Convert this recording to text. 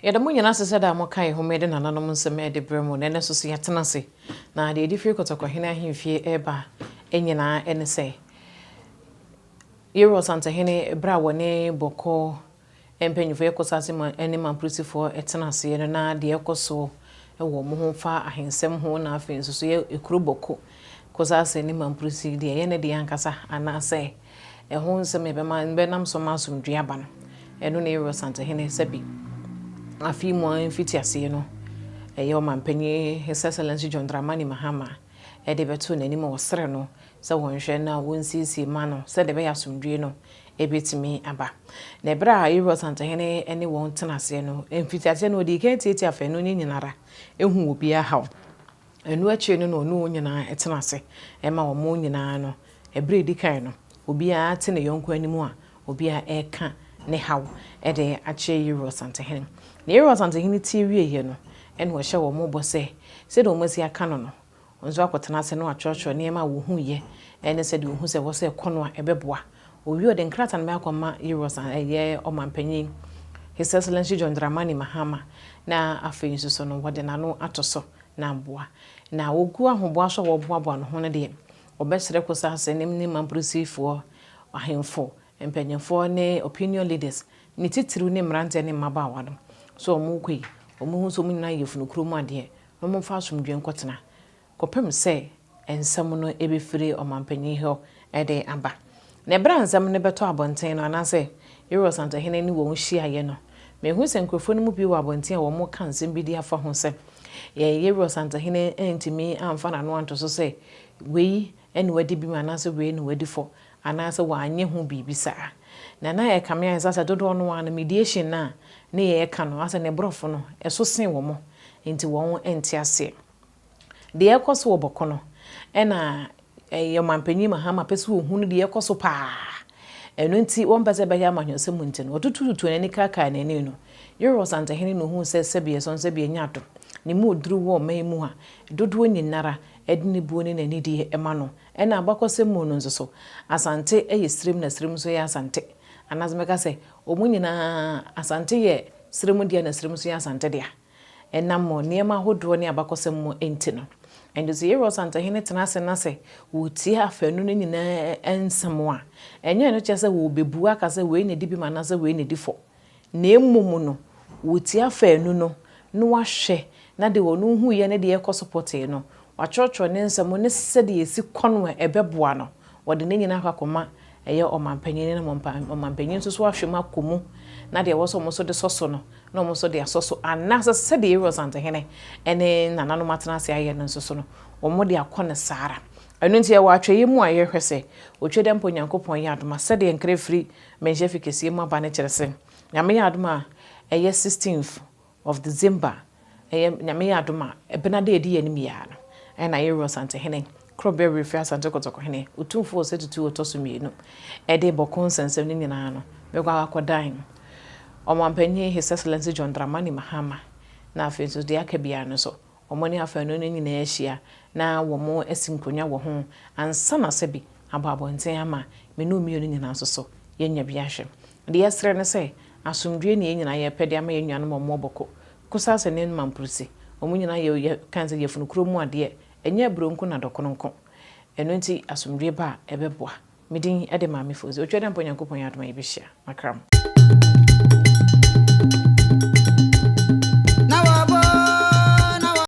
Yada mo nyina sese da mo kai homede nananom nsem e de bremo na ne so so yetena se na de edi fie kotokɔhene ahemfie eba enyina ene se Yero Santahene bra wone boko empanyufo ekosase ma ene mamprusifo etena se na de ekoso ewo mo ho fa ahensem ho na afen so ye ekuru boko kosase ne mamprusi de ye ne de yankasa ana se ho nsem be nam so masomdua ba no eno ne Yero Santahene sabi afi mo mfiti ase no eye o mampanyi His Excellency John Dramani Mahama e de beto nanim wo sere no se wonhwe na wonsisi ma no se de be yasomdue no ebetimi aba na bra Yero Santahene ene won tenase no mfiti ase no di kenti afa no nyinara ehu obi ahaw enu achi no no nyina etenase e ma wo mo nyina no ebre di kan no obi a te ne yonko animu a obi a eka ne haw e de achi Yero Santahene na Yero Santahene ti wieye no ene wo hye wo mo bo se do mo si aka no no onzo akotena se no achọchọ ne ma wo hu ye ene se de hu se wo se kono a ebeboa owi ode nkrata na akoma Yero Santahene o mampanyin His Excellency John Dramani Mahama na afei so no wode na no atoso na boa na ogu ahoboa so wo boa no ho ne de obesere kosase ne mamprusifo ahemfo empanyefo ne opinion leaders ni titiru ne mrante ne mabawa no so omukui omuhu so munna yefunu kromu ade no mo fa asomdwe nkotena kopem se ensem no ebefire omampanyi ho ede aba na bra nsem ne beto abonten no anase Yero Santahene ni wo hia ye no mehu se nkrofo no mu bi wo abonten wo mo kan nsem bi di afa ho se Yero Santahene entimi amfa na no anto so se wei ene wadi bi manase wei ne wadi fo anase wa anye ho bibisa na ye kamea nsasa dodo no wan mediation na ne ye ka no asa ne brofo no eso sen wo mo enti won enti ase de ekoso wo boko no ena ye mampanyi Mahama pese wo hunu de ekoso pa eno enti won pese be ya mahwese mu enti no otututu ne kaka na ne no Yero Santahene no hu se sebie so sebie nyato ne mu oduru wo man mu ha dodo nyinara edini buoni na ni di ema no ena abakose mu no nso asante eyesrem na srem so ya asante anazmeka se omunyina asante ye sremu dia na sremu so ya asante dia enamo niema hodo ne abakose mu enti no endo ze Yero Santahene tenase na se wuti afanu no nyina ensemo a enye no chese wo bebu aka se we ne di bi manase we ne di fo na emmumu no wuti afanu no no wahwe na de wonu hu ye ne de ekosopote no wachọchọ ne nsemo ne se de esi kono ebeboa no wode ne nyina akakoma eye omampanyin na omampanyin so ahwema komu na de woso mo so de soso no na mo so de asoso anasa se de Yero Santahene ene nanano matenase aye no so no omo de akone sara enu ntia wa atwe yemu aye hwese otwede mpo Nyankopon ya adoma se de nkre free menje fikesi mu aba ne kyerese nyame ya adoma eye 16th of December eye nyame ya adoma ebena de edi yanim ya no ena Yero Santahene krobe refi asante kotokɔhene utumfo setutu otosumienu ede bokon sensem ni nyina no begwa akodan omampanyi His Excellency John Dramani Mahama na afenso de akabia no so omoni afanu no nyina ahia na wo mo asinkonya wo ho ansa na sebi ababonten ama menu mienu nyina so yenya bia hwe de yesre ne se asomdwe ne nyina ye pede ama yennuano mo boko kusase ne mamprusi omunyina ye kanze yefunu kromu ade enye bronku na dokononko eno nti asomdwe ba ebeboa medin ede maame fozi otwede mpo Nyankopon yadoma yebehia makram